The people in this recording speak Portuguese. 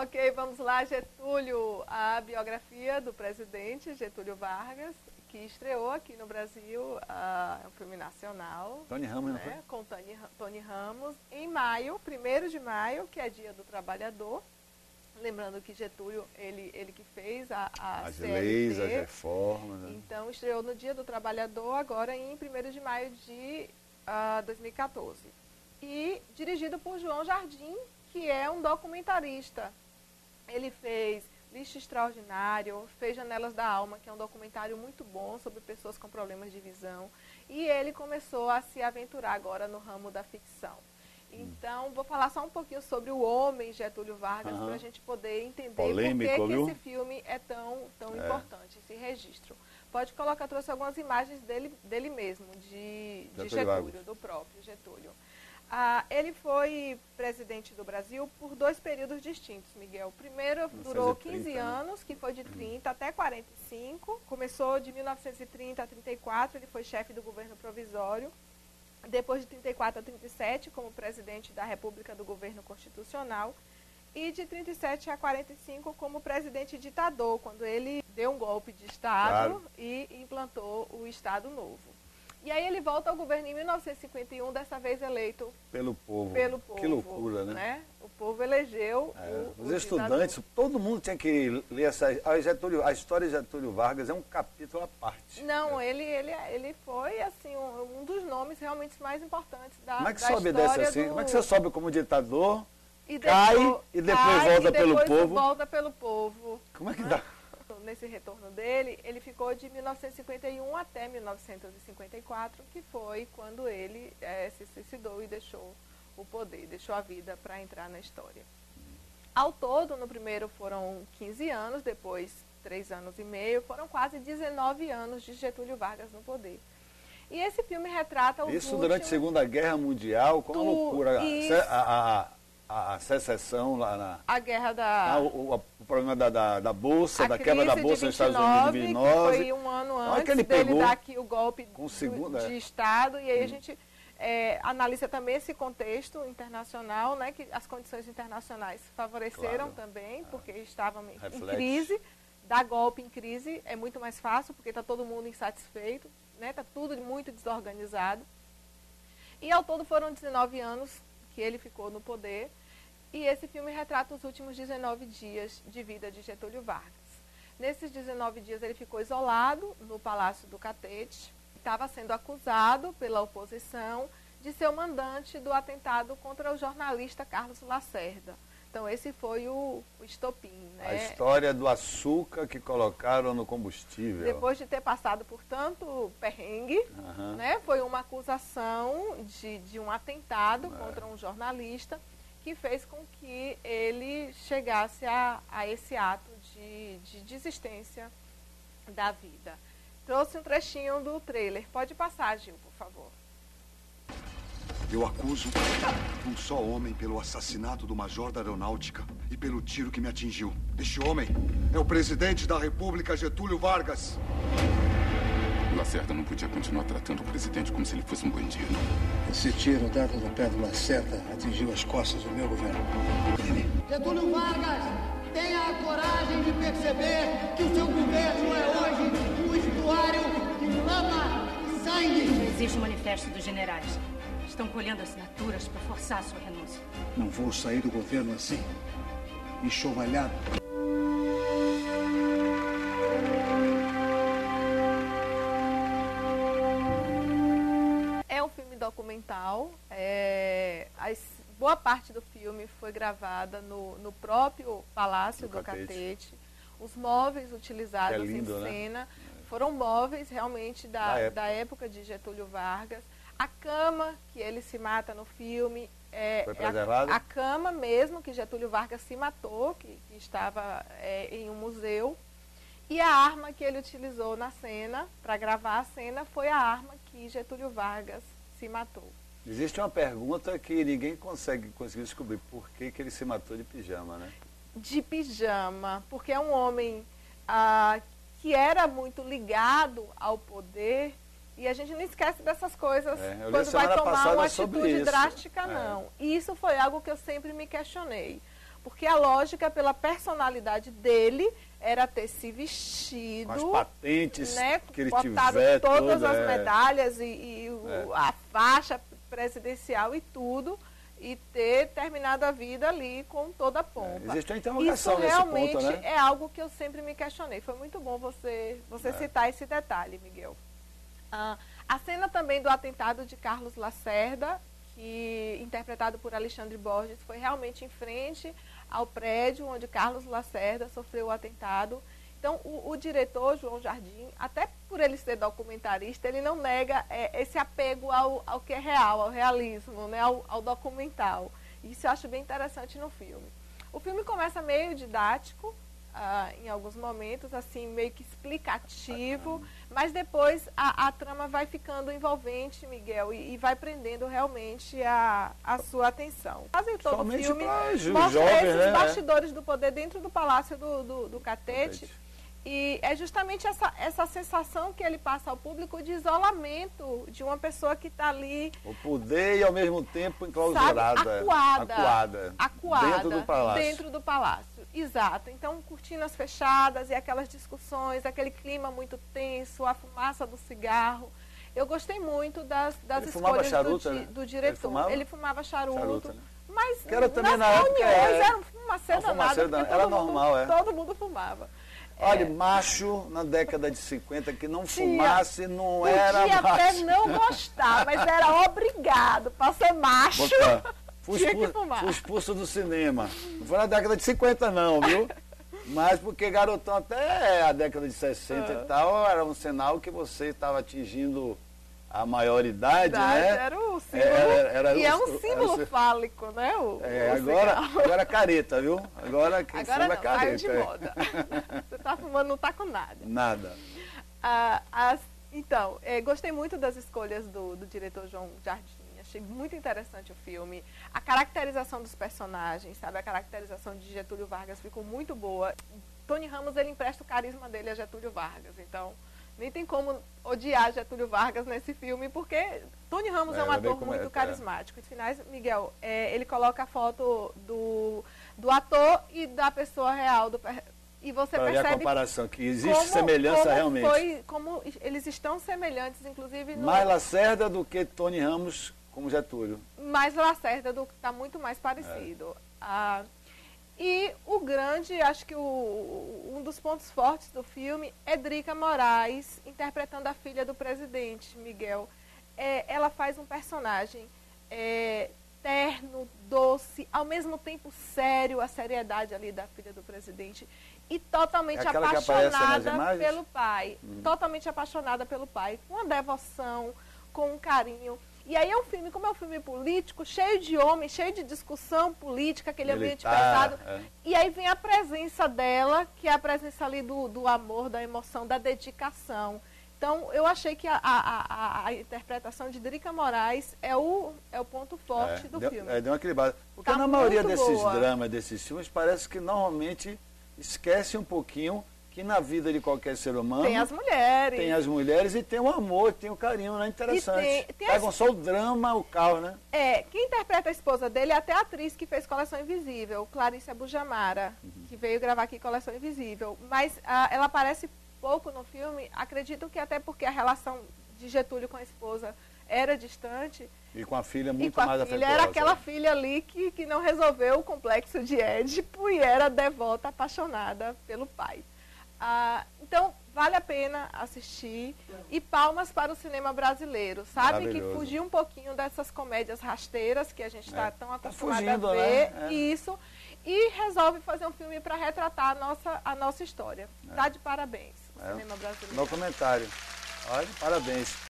Ok, vamos lá, Getúlio, a biografia do presidente Getúlio Vargas, que estreou aqui no Brasil, é um filme nacional. Tony Ramos, né, não foi? com Tony Ramos, em maio, 1º de maio, que é Dia do Trabalhador. Lembrando que Getúlio, ele que fez as CLT, leis, as reformas. Né? Então, estreou no Dia do Trabalhador, agora em 1º de maio de 2014. E dirigido por João Jardim, que é um documentarista. Ele fez Lixo Extraordinário, fez Janelas da Alma, que é um documentário muito bom sobre pessoas com problemas de visão. E ele começou a se aventurar agora no ramo da ficção. Então, vou falar só um pouquinho sobre o homem Getúlio Vargas, para a gente poder entender polêmico, por que esse filme é tão importante, esse registro. Pode colocar, trouxe algumas imagens dele mesmo, de Getúlio, do próprio Getúlio. Ele foi presidente do Brasil por 2 períodos distintos, Miguel. O primeiro durou 15 anos, que foi de 30 até 45. Começou de 1930 a 34, ele foi chefe do governo provisório. Depois de 34 a 37, como presidente da República do Governo Constitucional. E de 37 a 45 como presidente ditador, quando ele deu um golpe de Estado e implantou o Estado Novo. E aí ele volta ao governo em 1951, dessa vez eleito pelo povo. Que loucura, né? O povo elegeu os estudantes, ditador. Todo mundo tinha que ler a história de Getúlio Vargas é um capítulo à parte. Não, ele foi assim um dos nomes realmente mais importantes da Como é que da sobe dessa assim? Como é que você sobe como ditador, cai e depois volta pelo povo? Volta pelo povo. Como é que dá? Nesse retorno dele, ele ficou de 1951 até 1954, que foi quando ele se suicidou e deixou o poder, deixou a vida para entrar na história. Ao todo, no primeiro foram 15 anos, depois 3 anos e meio, foram quase 19 anos de Getúlio Vargas no poder. E esse filme retrata os Isso durante a Segunda Guerra Mundial, com uma loucura. A secessão lá na... A guerra da... o problema da Bolsa, da quebra da Bolsa nos Estados Unidos em 29. Que foi um ano antes dele dar aqui o golpe de Estado. E aí a gente analisa também esse contexto internacional, né, que as condições internacionais favoreceram também, porque estavam em crise. Dar golpe em crise é muito mais fácil, porque está todo mundo insatisfeito, né, está tudo muito desorganizado. E ao todo foram 19 anos que ele ficou no poder. E esse filme retrata os últimos 19 dias de vida de Getúlio Vargas. Nesses 19 dias ele ficou isolado no Palácio do Catete. Estava sendo acusado pela oposição de ser o mandante do atentado contra o jornalista Carlos Lacerda. Então esse foi o estopim. Né? A história do açúcar que colocaram no combustível. Depois de ter passado por tanto perrengue, né, foi uma acusação de um atentado contra um jornalista, que fez com que ele chegasse a esse ato de desistência da vida. Trouxe um trechinho do trailer. Pode passar, Gil, por favor. Eu acuso um só homem pelo assassinato do major da aeronáutica e pelo tiro que me atingiu. Este homem é o presidente da República, Getúlio Vargas. Lacerda não podia continuar tratando o presidente como se ele fosse um bandido. Esse tiro dado no pé do Lacerda atingiu as costas do meu governo. Getúlio Vargas, tenha a coragem de perceber que o seu governo é hoje um estuário de lama e sangue. Não existe um manifesto dos generais. Estão colhendo assinaturas para forçar a sua renúncia. Não vou sair do governo assim, enxovalhado. É um filme documental. Boa parte do filme foi gravada no próprio Palácio do Catete. Os móveis utilizados em cena foram móveis realmente da época de Getúlio Vargas. A cama que ele se mata no filme foi preservada? A cama mesmo que Getúlio Vargas se matou, que estava em um museu. E a arma que ele utilizou na cena, para gravar a cena, foi a arma que Getúlio Vargas se matou. Existe uma pergunta que ninguém conseguiu descobrir. Por que ele se matou de pijama, né? De pijama, porque é um homem que era muito ligado ao poder. E a gente não esquece dessas coisas quando vai tomar uma atitude drástica, não. E isso foi algo que eu sempre me questionei. Porque a lógica, pela personalidade dele, era ter se vestido... Com as patentes, né, que ele botado tiver, todas as medalhas a faixa presidencial e tudo, e ter terminado a vida ali com toda a pompa. Existe uma interrogação Isso nesse realmente ponto, né? é algo que eu sempre me questionei. Foi muito bom você citar esse detalhe, Miguel. A cena também do atentado de Carlos Lacerda, que, interpretado por Alexandre Borges, foi realmente em frente ao prédio onde Carlos Lacerda sofreu o atentado. Então, o diretor, João Jardim, até por ele ser documentarista, ele não nega esse apego ao que é real, ao realismo, né, ao documental. Isso eu acho bem interessante no filme. O filme começa meio didático, em alguns momentos, assim, meio que explicativo, mas depois a trama vai ficando envolvente, Miguel, e vai prendendo realmente a sua atenção. Quase todo o filme mostra esses bastidores do poder dentro do Palácio do Catete. E é justamente essa sensação que ele passa ao público de isolamento de uma pessoa que está ali... O poder e, ao mesmo tempo, enclausurada. Acuada. Dentro do palácio. Exato. Então, cortinas fechadas e aquelas discussões, aquele clima muito tenso, a fumaça do cigarro. Eu gostei muito das escolhas charuto, do diretor. Ele fumava charuto. Né? Mas que era também nas reuniões era um fumacê danado. Era normal, todo mundo fumava. Olha, macho na década de 50 que não fumasse não era macho. Podia até não gostar, mas era obrigado para ser macho. Tinha que fumar. Fui expulso do cinema. Não foi na década de 50 não, viu? Mas porque garotão até a década de 60 e tal, era um sinal que você estava atingindo a maioridade, né? Era o símbolo. É um símbolo fálico, né? Agora careta, viu? Agora quem fuma é careta. De moda. Você está fumando, não está com nada. Nada. Então, gostei muito das escolhas do diretor João Jardim. Achei muito interessante o filme. A caracterização dos personagens, sabe? A caracterização de Getúlio Vargas ficou muito boa. Tony Ramos, ele empresta o carisma dele a Getúlio Vargas. Então, nem tem como odiar Getúlio Vargas nesse filme, porque Tony Ramos é um ator muito carismático. E, finais, Miguel, ele coloca a foto do ator e da pessoa real. E você percebe a comparação, que existe semelhança realmente. Como eles estão semelhantes, inclusive... Mais Lacerda do que Tony Ramos como Getúlio. Mais Lacerda está muito mais parecido. E o grande, acho que um dos pontos fortes do filme é Drica Moraes interpretando a filha do presidente, Miguel. Ela faz um personagem terno, doce, ao mesmo tempo sério, a seriedade ali da filha do presidente, e totalmente apaixonada pelo pai. Totalmente apaixonada pelo pai, com uma devoção, com um carinho. E aí é um filme, como é um filme político, cheio de homens, cheio de discussão política, aquele ambiente pesado. E aí vem a presença dela, que é a presença ali do amor, da emoção, da dedicação. Então, eu achei que a interpretação de Drica Moraes é o ponto forte do filme. Deu uma equilibrada. Porque na maioria desses dramas, desses filmes, parece que normalmente esquece um pouquinho que na vida de qualquer ser humano... Tem as mulheres. Tem as mulheres e tem o amor, tem o carinho, né? Interessante. Pegam só o drama, o caos, né? Quem interpreta a esposa dele é até a atriz que fez Coleção Invisível, Clarice Abujamara, que veio gravar aqui Coleção Invisível. Mas ela aparece pouco no filme, acredito que até porque a relação de Getúlio com a esposa era distante. E com a filha muito mais afetuosa. Era aquela filha ali que não resolveu o complexo de Édipo e era devota, apaixonada pelo pai. Então, vale a pena assistir. E palmas para o cinema brasileiro, sabe? Que fugiu um pouquinho dessas comédias rasteiras que a gente está tão acostumado a ver. Né? Isso. E resolve fazer um filme para retratar a nossa história. Tá de parabéns, o cinema brasileiro. Documentário. Olha, parabéns.